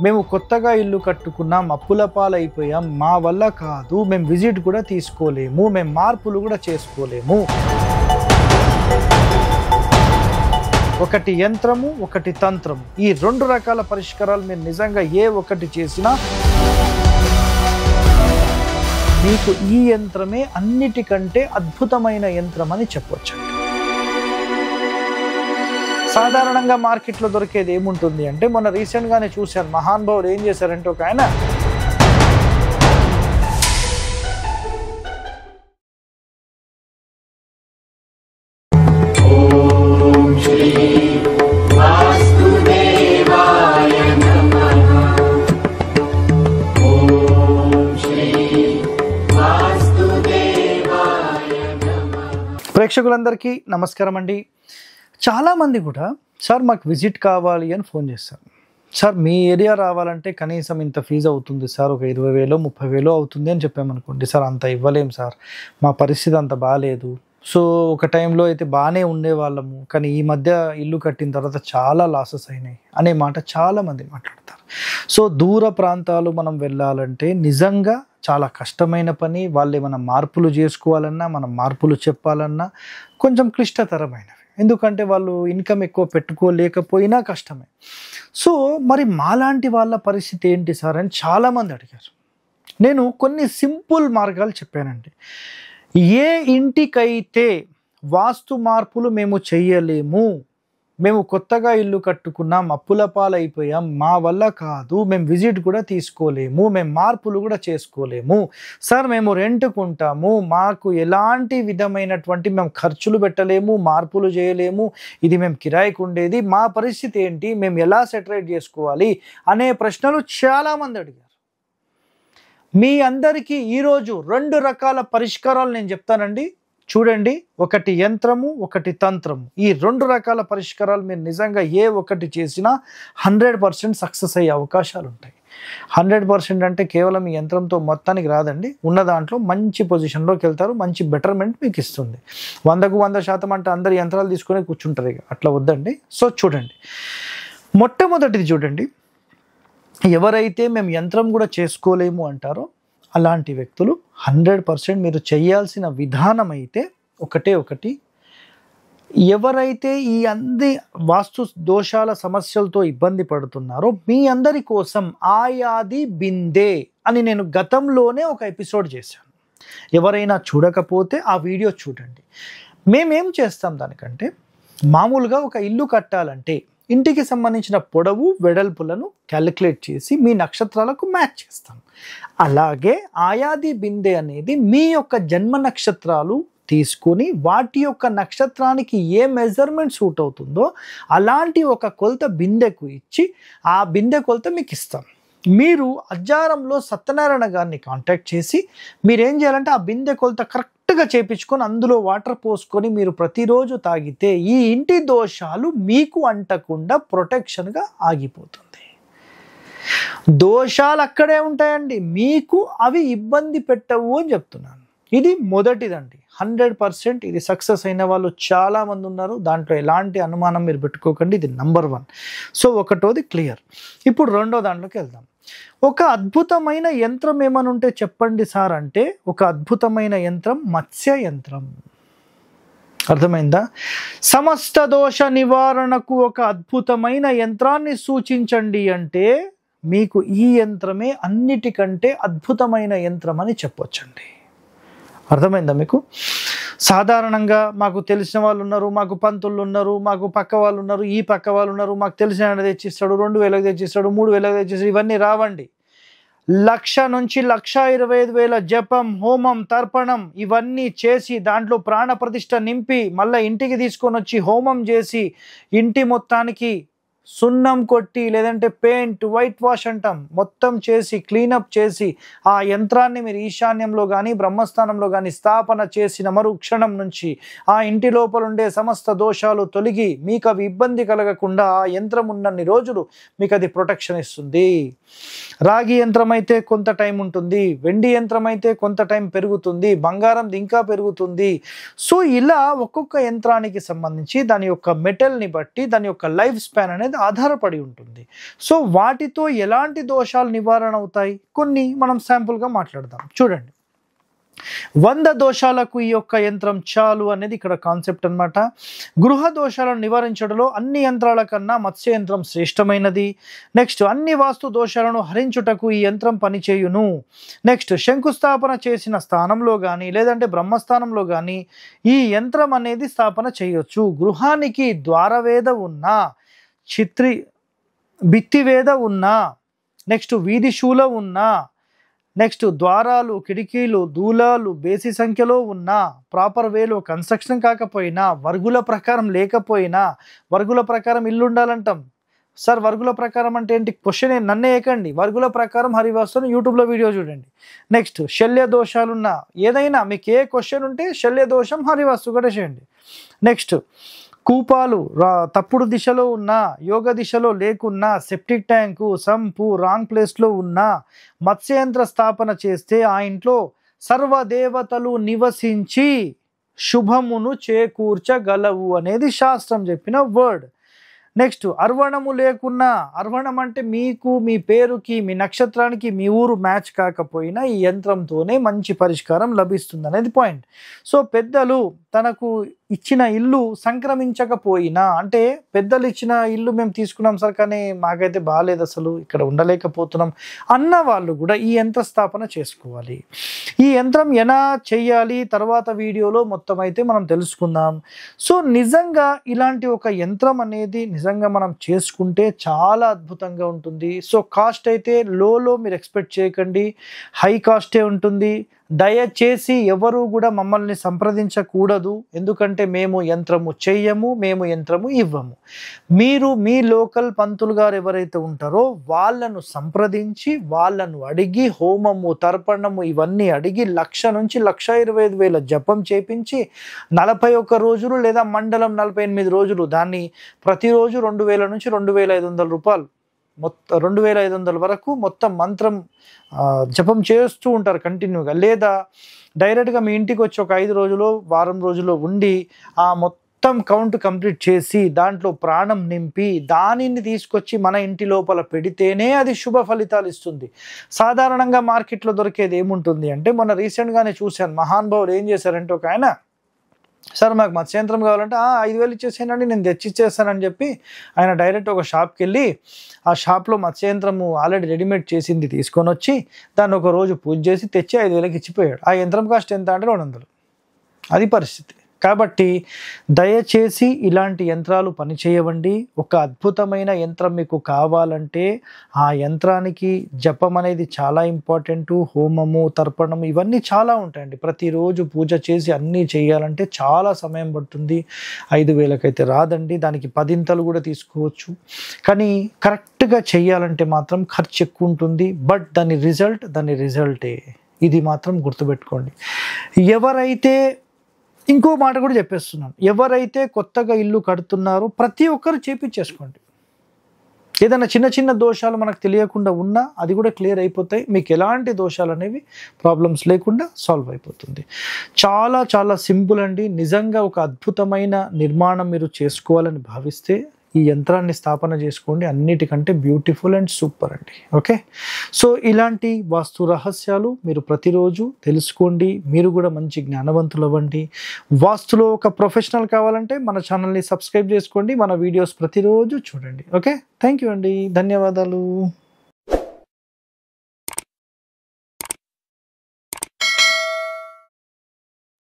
మేము కొత్తగా ఇల్లు కట్టుకున్నాం, అప్పుల పాలైపోయాం, మా వల్ల కాదు, మేము విజిట్ కూడా తీసుకోలేము, మేము మార్పులు కూడా చేసుకోలేము. ఒకటి యంత్రము, ఒకటి తంత్రము. ఈ రెండు రకాల పరిష్కారాలు మీరు నిజంగా ఏ ఒక్కటి చేసినా మీకు ఈ యంత్రమే అన్నిటికంటే అద్భుతమైన యంత్రం అని చెప్పొచ్చు. సాధారణంగా మార్కెట్లో దొరికేది ఏముంటుంది అంటే, మొన్న రీసెంట్గానే చూశాను, మహానుభావుడు ఏం చేశారంటే, ఒక ఆయన ప్రేక్షకులందరికీ నమస్కారం అండి. చాలామంది కూడా సార్ మాకు విజిట్ కావాలి అని ఫోన్ చేస్తారు. సార్ మీ ఏరియా రావాలంటే కనీసం ఇంత ఫీజు అవుతుంది సార్, ఒక 20,000 30,000 అవుతుంది అని చెప్పామనుకోండి. సార్ అంత ఇవ్వలేం సార్, మా పరిస్థితి అంత బాగాలేదు. సో ఒక టైంలో అయితే బాగానే ఉండేవాళ్ళము, కానీ ఈ మధ్య ఇల్లు కట్టిన తర్వాత చాలా లాసెస్ అయినాయి అనే మాట చాలామంది మాట్లాడతారు. సో దూర ప్రాంతాలు మనం వెళ్ళాలంటే నిజంగా చాలా కష్టమైన పని. వాళ్ళు ఏమైనా మార్పులు చేసుకోవాలన్నా, మనం మార్పులు చెప్పాలన్నా కొంచెం క్లిష్టతరమైనవి. ఎందుకంటే వాళ్ళు ఇన్కమ్ ఎక్కువ పెట్టుకోలేకపోయినా కష్టమే. సో మరి మాలాంటి వాళ్ళ పరిస్థితి ఏంటి సార్ అని చాలామంది అడిగారు. నేను కొన్ని సింపుల్ మార్గాలు చెప్పానండి. ఏ ఇంటికైతే వాస్తు మార్పులు మేము చెయ్యలేము, మేము కొత్తగా ఇల్లు కట్టుకున్నాం, అప్పుల పాలైపోయాం, మా వల్ల కాదు, మేము విజిట్ కూడా తీసుకోలేము, మేము మార్పులు కూడా చేసుకోలేము, సార్ మేము రెంట్కుంటాము, మాకు ఎలాంటి విధమైనటువంటి మేము ఖర్చులు పెట్టలేము, మార్పులు చేయలేము, ఇది మేము కిరాయికి ఉండేది, మా పరిస్థితి ఏంటి, మేము ఎలా సెటరేట్ చేసుకోవాలి అనే ప్రశ్నలు చాలామంది అడిగారు. మీ అందరికీ ఈరోజు 2 రకాల పరిష్కారాలు నేను చెప్తానండి. చూడండి, ఒకటి యంత్రము, ఒకటి తంత్రము. ఈ 2 రకాల పరిష్కారాలు మీరు నిజంగా ఏ ఒక్కటి చేసినా 100% సక్సెస్ అయ్యే అవకాశాలు ఉంటాయి. 100% అంటే కేవలం ఈ యంత్రంతో మొత్తానికి రాదండి. ఉన్న దాంట్లో మంచి పొజిషన్లోకి వెళ్తారు, మంచి బెటర్మెంట్ మీకు ఇస్తుంది. 100కు 100% అంటే అందరు యంత్రాలు తీసుకొని కూర్చుంటారు, ఇక అట్లా వద్దండి. సో చూడండి, మొట్టమొదటిది చూడండి, ఎవరైతే మేము యంత్రం కూడా చేసుకోలేము అంటారో అలాంటి వ్యక్తులు 100% మీరు చేయాల్సిన విధానం అయితే ఒకటి, ఎవరైతే ఈ అన్ని వాస్తు దోషాల సమస్యలతో ఇబ్బంది పడుతున్నారో మీ అందరి కోసం ఆయాది బిందే అని నేను గతంలోనే ఒక ఎపిసోడ్ చేశాను. ఎవరైనా చూడకపోతే ఆ వీడియో చూడండి. మేమేం చేస్తాం దానికంటే, మామూలుగా ఒక ఇల్లు కట్టాలంటే ఇంటికి సంబంధించిన పొడవు వెడల్పులను క్యాలిక్యులేట్ చేసి మీ నక్షత్రాలకు మ్యాచ్ చేస్తాం. అలాగే ఆయాది బిందె అనేది మీ యొక్క జన్మ నక్షత్రాలు తీసుకొని వాటి యొక్క నక్షత్రానికి ఏ మెజర్మెంట్ సూట్ అవుతుందో అలాంటి ఒక కొలత బిందెకు ఇచ్చి ఆ బిందె కొలత మీకు ఇస్తాం. మీరు అజ్జారంలో సత్యనారాయణ గారిని కాంటాక్ట్ చేసి మీరేం చేయాలంటే ఆ బిందె కొలత కరెక్ట్గా చేపించుకొని అందులో వాటర్ పోసుకొని మీరు ప్రతిరోజు తాగితే ఈ ఇంటి దోషాలు మీకు అంటకుండా ప్రొటెక్షన్గా ఆగిపోతుంది. దోషాలు అక్కడే ఉంటాయండి, మీకు అవి ఇబ్బంది పెట్టవు అని చెప్తున్నాను. ఇది మొదటిదండి. 100% ఇది సక్సెస్ అయిన వాళ్ళు చాలామంది ఉన్నారు, దాంట్లో ఎలాంటి అనుమానం మీరు పెట్టుకోకండి. ఇది నంబర్ 1. So ఒకటోది clear. ఇప్పుడు రెండో దాంట్లోకి వెళ్దాం. ఒక అద్భుతమైన యంత్రం ఏమని ఉంటే చెప్పండి సార్ అంటే, ఒక అద్భుతమైన యంత్రం మత్స్య యంత్రం. అర్థమైందా? సమస్త దోష నివారణకు ఒక అద్భుతమైన యంత్రాన్ని సూచించండి అంటే మీకు ఈ యంత్రమే అన్నిటికంటే అద్భుతమైన యంత్రం అని చెప్పొచ్చండి. అర్థమైందా మీకు? సాధారణంగా మాకు తెలిసిన వాళ్ళు ఉన్నారు, మాకు పంతులు ఉన్నారు, మాకు పక్క వాళ్ళు ఉన్నారు, ఈ పక్క వాళ్ళు ఉన్నారు, మాకు తెలిసిన ఆయన తెచ్చిస్తాడు, 2,000 తెచ్చిస్తాడు, 3,000 తెచ్చిస్తాడు, ఇవన్నీ రావండి. 1,00,000 నుంచి 1,25,000 జపం, హోమం, తర్పణం ఇవన్నీ చేసి దాంట్లో ప్రాణ ప్రతిష్ఠ నింపి మళ్ళీ ఇంటికి తీసుకొని వచ్చి హోమం చేసి ఇంటి మొత్తానికి సున్నం కొట్టి లేదంటే పెయింట్ వైట్ వాష్ అంటాం మొత్తం చేసి క్లీనప్ చేసి ఆ యంత్రాన్ని మీరు ఈశాన్యంలో కానీ బ్రహ్మస్థానంలో కానీ స్థాపన చేసిన మరుక్షణం నుంచి ఆ ఇంటి లోపల ఉండే సమస్త దోషాలు తొలగి మీకు అవి ఇబ్బంది కలగకుండా ఆ యంత్రం ఉన్నన్ని రోజులు మీకు అది ప్రొటెక్షన్ ఇస్తుంది. రాగి యంత్రం అయితే కొంత టైం ఉంటుంది, వెండి యంత్రం అయితే కొంత టైం పెరుగుతుంది, బంగారం ఇంకా పెరుగుతుంది. సో ఇలా ఒక్కొక్క యంత్రానికి సంబంధించి దాని యొక్క మెటల్ని బట్టి దాని యొక్క లైఫ్ స్పాన్ అనేది మీద ఆధారపడి ఉంటుంది. సో వాటితో ఎలాంటి దోషాలు నివారణ అవుతాయి కొన్ని మనం శాంపుల్గా మాట్లాడదాం. చూడండి, 100 దోషాలకు ఈ యొక్క యంత్రం చాలు అనేది ఇక్కడ కాన్సెప్ట్ అన్నమాట. గృహ దోషాలను నివారించడంలో అన్ని యంత్రాల కన్నా మత్స్య యంత్రం శ్రేష్టమైనది. నెక్స్ట్, అన్ని వాస్తు దోషాలను హరించుటకు ఈ యంత్రం పనిచేయును. నెక్స్ట్, శంకుస్థాపన చేసిన స్థానంలో కానీ లేదంటే బ్రహ్మస్థానంలో కానీ ఈ యంత్రం అనేది స్థాపన చేయొచ్చు. గృహానికి ద్వారవేద ఉన్నా, భిత్తివేద ఉన్నా, నెక్స్ట్ వీధి శూల ఉన్నా, నెక్స్ట్ ద్వారాలు, కిటికీలు, దూలాలు బేసి సంఖ్యలో ఉన్నా, ప్రాపర్ వేలో కన్స్ట్రక్షన్ కాకపోయినా, వర్గుల ప్రకారం లేకపోయినా, వర్గుల ప్రకారం ఇల్లు ఉండాలంటాం. సార్ వర్గుల ప్రకారం అంటే ఏంటి? క్వశ్చన్ నన్నే ఏకండి. వర్గుల ప్రకారం హరివాస్తుని యూట్యూబ్లో వీడియో చూడండి. నెక్స్ట్, శల్య దోషాలున్నా, ఏదైనా మీకు ఏ క్వశ్చన్ ఉంటే శల్య దోషం హరివాస్తు కూడా చేయండి. నెక్స్ట్, కూపాలు తప్పుడు దిశలో ఉన్నా, యోగ దిశలో లేకున్నా, సెప్టిక్ ట్యాంకు, సంపు రాంగ్ ప్లేస్లో ఉన్నా, మత్స్యయంత్ర స్థాపన చేస్తే ఆ ఇంట్లో సర్వదేవతలు నివసించి శుభమును చేకూర్చగలవు అనేది శాస్త్రం చెప్పిన వర్డ్. నెక్స్ట్, అర్వణము లేకున్నా, అర్వణం అంటే మీకు మీ పేరుకి మీ నక్షత్రానికి మీ ఊరు మ్యాచ్ కాకపోయినా ఈ యంత్రంతోనే మంచి పరిష్కారం లభిస్తుంది అనేది పాయింట్. సో పెద్దలు తనకు ఇచ్చిన ఇల్లు సంక్రమించకపోయినా, అంటే పెద్దలు ఇచ్చిన ఇల్లు మేము తీసుకున్నాం సార్ కానీ మాకైతే బాగాలేదు, అసలు ఇక్కడ ఉండలేకపోతున్నాం అన్న వాళ్ళు కూడా ఈ యంత్ర స్థాపన చేసుకోవాలి. ఈ యంత్రం ఎలా చేయాలి తర్వాత వీడియోలో మొత్తం అయితే మనం తెలుసుకుందాం. సో నిజంగా ఇలాంటి ఒక యంత్రం అనేది నిజంగా మనం చేసుకుంటే చాలా అద్భుతంగా ఉంటుంది. సో కాస్ట్ అయితే లో మీరు ఎక్స్పెక్ట్ చేయకండి, హై కాస్టే ఉంటుంది. దయచేసి ఎవరు కూడా మమ్మల్ని సంప్రదించకూడదు, ఎందుకంటే మేము యంత్రము చెయ్యము, మేము యంత్రము ఇవ్వము. మీరు మీ లోకల్ పంతులు గారు ఎవరైతే ఉంటారో వాళ్ళను సంప్రదించి వాళ్ళను అడిగి హోమము, తర్పణము ఇవన్నీ అడిగి 1,00,000 నుంచి 1,25,000 జపం చేపించి 41 రోజులు లేదా మండలం 48 రోజులు, దాన్ని ప్రతిరోజు 2,000 నుంచి 2,500 రూపాయలు, మొత్తం 2,500 వరకు మొత్తం మంత్రం జపం చేస్తూ ఉంటారు కంటిన్యూగా. లేదా డైరెక్ట్గా మీ ఇంటికి వచ్చి ఒక 5 రోజులు వారం రోజులు ఉండి ఆ మొత్తం కౌంట్ కంప్లీట్ చేసి దాంట్లో ప్రాణం నింపి దానిని తీసుకొచ్చి మన ఇంటి లోపల పెడితేనే అది శుభ ఫలితాలు ఇస్తుంది. సాధారణంగా మార్కెట్లో దొరికేది ఏముంటుంది అంటే, మొన్న రీసెంట్గానే చూశాను, మహానుభావులు ఏం చేశారంటే, ఒక ఆయన సార్ మాకు మత్స్యంత్రం కావాలంటే 5,000 ఇచ్చేసానండి నేను తెచ్చిచ్చేస్తానని చెప్పి ఆయన డైరెక్ట్ ఒక షాప్కి వెళ్ళి ఆ షాప్లో మత్స్యంత్రము ఆల్రెడీ రెడీమేడ్ చేసింది తీసుకొని వచ్చి దాన్ని ఒక రోజు పూజ చేసి తెచ్చి 5,000కి ఇచ్చిపోయాడు. ఆ యంత్రం కాస్ట్ ఎంత అంటే 200. అది పరిస్థితి. కాబట్టి దయచేసి ఇలాంటి యంత్రాలు పనిచేయవండి. ఒక అద్భుతమైన యంత్రం మీకు కావాలంటే ఆ యంత్రానికి జపం అనేది చాలా ఇంపార్టెంటు, హోమము, తర్పణము ఇవన్నీ చాలా ఉంటాయండి. ప్రతిరోజు పూజ చేసి అన్నీ చేయాలంటే చాలా సమయం పడుతుంది. 5,000కి అయితే రాదండి, దానికి 10 కూడా తీసుకోవచ్చు. కానీ కరెక్ట్గా చేయాలంటే మాత్రం ఖర్చు ఎక్కువ ఉంటుంది, బట్ దాని రిజల్టే. ఇది మాత్రం గుర్తుపెట్టుకోండి. ఎవరైతే, ఇంకో మాట కూడా చెప్పేస్తున్నాను, ఎవరైతే కొత్తగా ఇల్లు కడుతున్నారో ప్రతి ఒక్కరు చేపించేసుకోండి. ఏదైనా చిన్న చిన్న దోషాలు మనకు తెలియకుండా ఉన్నా అది కూడా క్లియర్ అయిపోతాయి. మీకు ఎలాంటి దోషాలు అనేవి ప్రాబ్లమ్స్ లేకుండా సాల్వ్ అయిపోతుంది. చాలా చాలా సింపుల్ అండి. నిజంగా ఒక అద్భుతమైన నిర్మాణం మీరు చేసుకోవాలని భావిస్తే ఈ యంత్రాన్ని స్థాపన చేసుకోండి. అన్నిటికంటే బ్యూటిఫుల్ అండ్ సూపర్ అండి. ఓకే, సో ఇలాంటి వాస్తు రహస్యాలు మీరు ప్రతిరోజు తెలుసుకోండి. మీరు కూడా మంచి జ్ఞానవంతులు అవ్వండి. వాస్తులో ఒక ప్రొఫెషనల్ కావాలంటే మన ఛానల్ని సబ్స్క్రైబ్ చేసుకోండి. మన వీడియోస్ ప్రతిరోజు చూడండి. ఓకే, థ్యాంక్ యూ అండి, ధన్యవాదాలు.